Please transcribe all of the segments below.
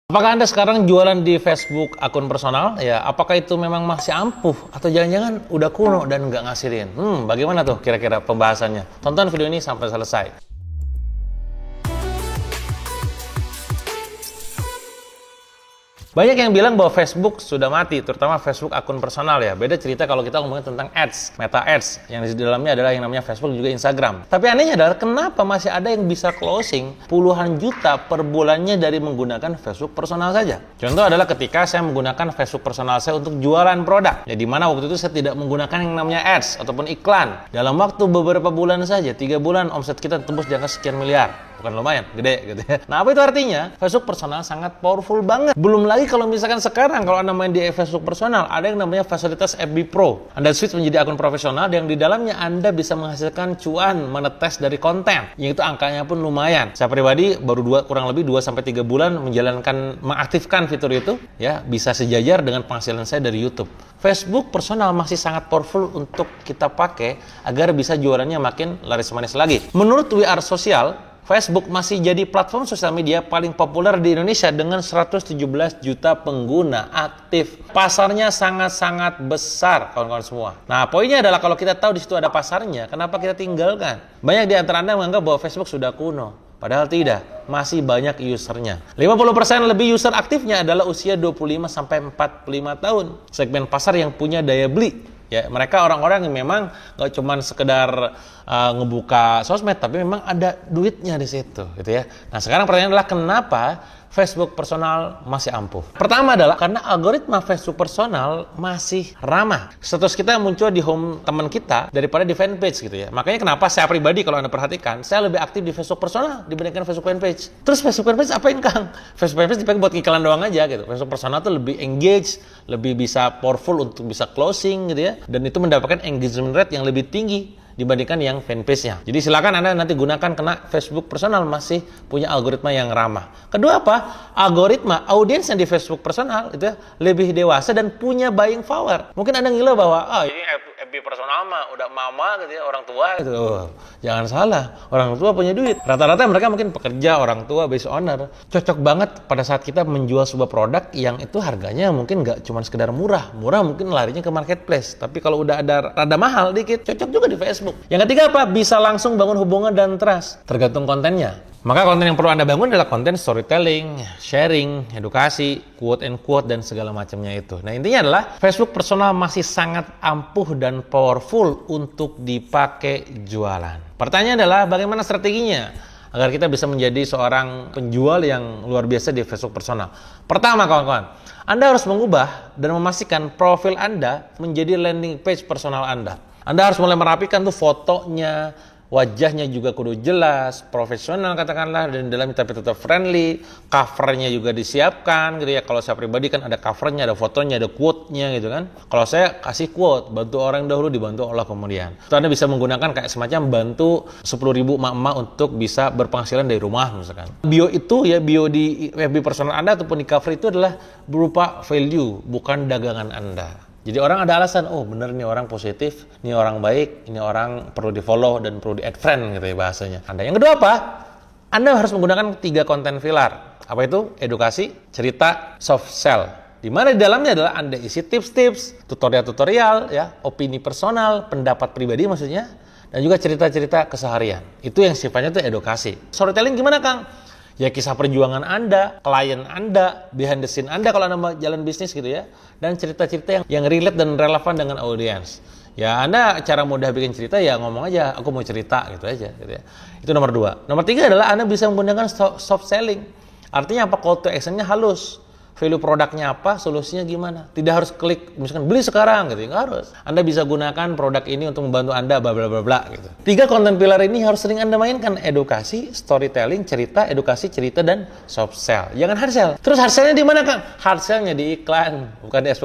Apakah Anda sekarang jualan di Facebook akun personal? Ya, apakah itu memang masih ampuh atau jangan-jangan udah kuno dan nggak ngasilin? Bagaimana tuh kira-kira pembahasannya? Tonton video ini sampai selesai. Banyak yang bilang bahwa Facebook sudah mati, terutama Facebook akun personal ya. Beda cerita kalau kita ngomongin tentang ads, meta ads, yang di dalamnya adalah yang namanya Facebook juga Instagram. Tapi anehnya adalah kenapa masih ada yang bisa closing puluhan juta per bulannya dari menggunakan Facebook personal saja. Contoh adalah ketika saya menggunakan Facebook personal saya untuk jualan produk. Ya di mana waktu itu saya tidak menggunakan yang namanya ads ataupun iklan. Dalam waktu beberapa bulan saja, 3 bulan omset kita tembus di angka sekian miliar. Bukan lumayan, gede gitu ya. Nah, apa itu artinya? Facebook personal sangat powerful banget. Belum lagi kalau misalkan sekarang, kalau Anda main di Facebook personal, ada yang namanya fasilitas FB Pro. Anda switch menjadi akun profesional, yang di dalamnya Anda bisa menghasilkan cuan, menetes dari konten. Yang itu angkanya pun lumayan. Saya pribadi baru kurang lebih 2-3 bulan mengaktifkan fitur itu, ya bisa sejajar dengan penghasilan saya dari YouTube. Facebook personal masih sangat powerful untuk kita pakai agar bisa jualannya makin laris manis lagi. Menurut We Are Social, Facebook masih jadi platform sosial media paling populer di Indonesia dengan 117 juta pengguna aktif. Pasarnya sangat-sangat besar, kawan-kawan semua. Nah, poinnya adalah kalau kita tahu di situ ada pasarnya, kenapa kita tinggalkan? Banyak di antara Anda menganggap bahwa Facebook sudah kuno. Padahal tidak, masih banyak usernya. 50% lebih user aktifnya adalah usia 25-45 tahun. Segmen pasar yang punya daya beli. Ya, mereka orang-orang yang memang nggak cuma sekedar ngebuka sosmed, tapi memang ada duitnya di situ, gitu ya. Nah, sekarang pertanyaannya adalah kenapa Facebook personal masih ampuh? Pertama adalah karena algoritma Facebook personal masih ramah. Status kita muncul di home teman kita daripada di fanpage gitu ya. Makanya kenapa saya pribadi kalau Anda perhatikan, saya lebih aktif di Facebook personal dibandingkan Facebook fanpage. Terus Facebook fanpage apain Kang? Facebook fanpage dipakai buat iklan doang aja gitu. Facebook personal tuh lebih engage, lebih bisa powerful untuk bisa closing gitu ya. Dan itu mendapatkan engagement rate yang lebih tinggi dibandingkan yang fanpage-nya. Jadi silakan Anda nanti gunakan karena Facebook personal masih punya algoritma yang ramah. Kedua apa? Algoritma audiensnya di Facebook personal itu ya, lebih dewasa dan punya buying power. Mungkin Anda ngira bahwa ini FB personal mah udah mama gitu ya, orang tua gitu. Jangan salah, orang tua punya duit. Rata-rata mereka mungkin pekerja, orang tua, business owner. Cocok banget pada saat kita menjual sebuah produk yang itu harganya mungkin nggak cuma sekedar murah. Murah mungkin larinya ke marketplace. Tapi kalau udah ada rada mahal dikit, cocok juga di Facebook. Yang ketiga apa? Bisa langsung bangun hubungan dan trust. Tergantung kontennya. Maka konten yang perlu Anda bangun adalah konten storytelling, sharing, edukasi, quote and quote, dan segala macamnya itu. Nah, intinya adalah Facebook personal masih sangat ampuh dan powerful untuk dipakai jualan. Pertanyaan adalah bagaimana strateginya agar kita bisa menjadi seorang penjual yang luar biasa di Facebook personal. Pertama, kawan-kawan, Anda harus mengubah dan memastikan profil Anda menjadi landing page personal Anda. Anda harus mulai merapikan tuh fotonya, wajahnya juga kudu jelas, profesional katakanlah, dan dalamnya tapi tetap friendly, covernya juga disiapkan gitu ya. Kalau saya pribadi kan ada covernya, ada fotonya, ada quote-nya gitu kan. Kalau saya kasih quote, bantu orang dahulu dibantu Allah kemudian. Itu Anda bisa menggunakan kayak semacam bantu 10.000 emak-emak untuk bisa berpenghasilan dari rumah misalkan. Bio itu ya, bio di FB personal Anda ataupun di cover itu adalah berupa value, bukan dagangan Anda. Jadi orang ada alasan, oh bener nih orang positif, ini orang baik, ini orang perlu di follow dan perlu di add friend gitu ya bahasanya. Yang kedua apa? Anda harus menggunakan 3 konten pilar. Apa itu? Edukasi, cerita, soft sell. Di mana di dalamnya adalah Anda isi tips-tips, tutorial-tutorial, ya, opini personal, pendapat pribadi maksudnya, dan juga cerita-cerita keseharian. Itu yang sifatnya itu edukasi. Storytelling gimana Kang? Ya kisah perjuangan Anda, klien Anda, behind the scene Anda kalau Anda jalan bisnis gitu ya. Dan cerita-cerita yang relate dan relevan dengan audiens. Ya Anda cara mudah bikin cerita ya ngomong aja, aku mau cerita gitu aja. Gitu ya. Itu nomor 2. Nomor 3 adalah Anda bisa menggunakan soft selling. Artinya apa? Call to action-nya halus. Value produknya apa, solusinya gimana. Tidak harus klik, misalkan beli sekarang gitu, nggak harus. Anda bisa gunakan produk ini untuk membantu Anda, bla bla bla bla gitu. 3 konten pilar ini harus sering Anda mainkan, edukasi, storytelling, cerita, edukasi, cerita, dan soft sell. Jangan hard sell. Terus hard sell-nya di mana Kang? Hard sell-nya di iklan, bukan di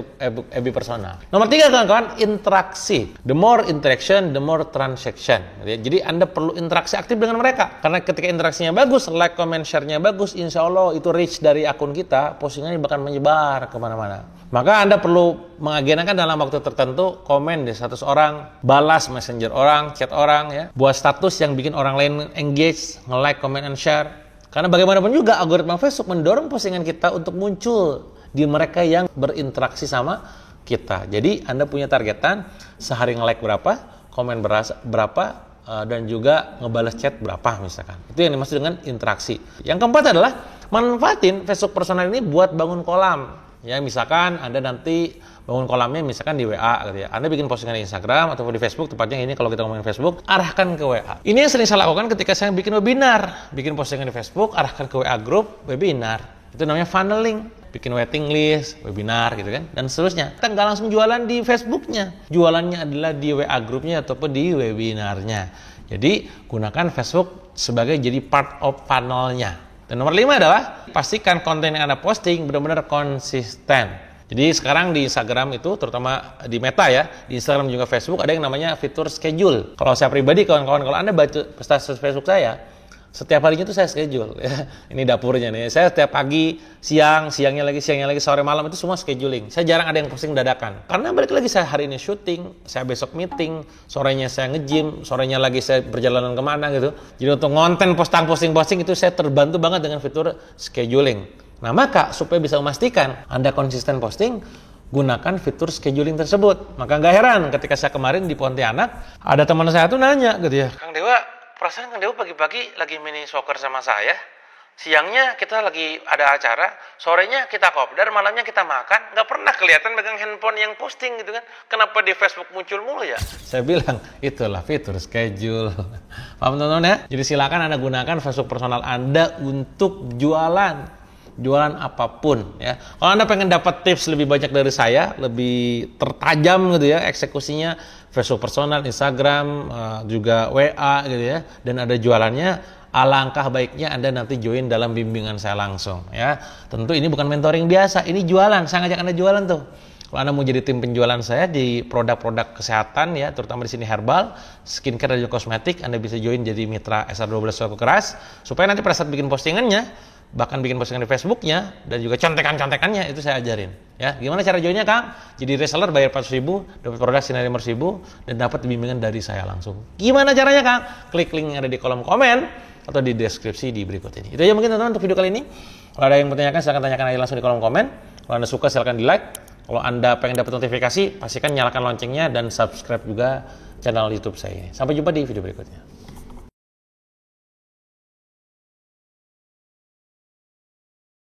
FB personal. Nomor 3 kawan-kawan, interaksi. The more interaction, the more transaction. Jadi Anda perlu interaksi aktif dengan mereka. Karena ketika interaksinya bagus, like, comment, share-nya bagus, insya Allah itu reach dari akun kita, postingannya bahkan menyebar kemana-mana. Maka Anda perlu mengagendakan dalam waktu tertentu komen di status orang, balas messenger orang, chat orang ya, buat status yang bikin orang lain engage, nge-like, comment, and share. Karena bagaimanapun juga algoritma Facebook mendorong postingan kita untuk muncul di mereka yang berinteraksi sama kita. Jadi Anda punya targetan sehari nge-like berapa, komen berapa, dan juga ngebales chat berapa misalkan. Itu yang dimaksud dengan interaksi. Yang keempat adalah manfaatin Facebook personal ini buat bangun kolam. Ya, misalkan Anda nanti bangun kolamnya misalkan di WA gitu ya. Anda bikin postingan di Instagram atau di Facebook, tepatnya ini kalau kita ngomongin Facebook, arahkan ke WA. Ini yang sering saya lakukan ketika saya bikin webinar. Bikin postingan di Facebook, arahkan ke WA group, webinar. Itu namanya funneling. Bikin waiting list, webinar gitu kan, dan seterusnya. Kita nggak langsung jualan di Facebooknya. Jualannya adalah di WA grupnya ataupun di webinarnya. Jadi, gunakan Facebook sebagai jadi part of funnelnya. Dan nomor 5 adalah pastikan konten yang Anda posting benar-benar konsisten. Jadi sekarang di Instagram itu, terutama di Meta ya, di Instagram juga Facebook ada yang namanya fitur schedule. Kalau saya pribadi, kawan-kawan, kalau Anda baca status Facebook saya, setiap harinya itu saya schedule. Ya. Ini dapurnya nih. Saya setiap pagi, siangnya lagi, sore malam itu semua scheduling. Saya jarang ada yang posting dadakan. Karena balik lagi saya hari ini syuting, saya besok meeting, sorenya saya nge-gym, sorenya lagi saya perjalanan kemana gitu. Jadi untuk konten posting itu saya terbantu banget dengan fitur scheduling. Nah maka supaya bisa memastikan Anda konsisten posting, gunakan fitur scheduling tersebut. Maka nggak heran ketika saya kemarin di Pontianak, ada teman saya tuh nanya gitu ya, Kang Dewa, perasaan Kang Dewa pagi-pagi lagi mini soccer sama saya, siangnya kita lagi ada acara, sorenya kita kopdar, malamnya kita makan, nggak pernah kelihatan megang handphone yang posting gitu kan, kenapa di Facebook muncul mulu ya? Saya bilang, itulah fitur schedule. Paham teman-teman ya? Jadi silakan Anda gunakan Facebook personal Anda untuk jualan apapun ya. Kalau Anda pengen dapat tips lebih banyak dari saya, lebih tertajam gitu ya eksekusinya, Facebook personal, Instagram, juga WA gitu ya, dan ada jualannya, alangkah baiknya Anda nanti join dalam bimbingan saya langsung ya. Tentu ini bukan mentoring biasa, ini jualan. Saya ngajak Anda jualan tuh. Kalau Anda mau jadi tim penjualan saya di produk-produk kesehatan ya, terutama di sini herbal, skincare dan juga kosmetik, Anda bisa join jadi mitra SR12 Suatu Keras supaya nanti pada saat bikin postingannya, bahkan bikin postingan di Facebooknya dan juga contekan-contekannya itu saya ajarin ya. Gimana cara joinnya Kang? Jadi reseller bayar 400.000, dapat produk senilai 500.000 dan dapat bimbingan dari saya langsung. Gimana caranya Kang? Klik link yang ada di kolom komen atau di deskripsi di berikut ini. Itu aja mungkin teman-teman untuk video kali ini. Kalau ada yang bertanyakan silahkan tanyakan aja langsung di kolom komen. Kalau Anda suka silahkan di like. Kalau Anda pengen dapat notifikasi, pastikan nyalakan loncengnya dan subscribe juga channel YouTube saya ini. Sampai jumpa di video berikutnya.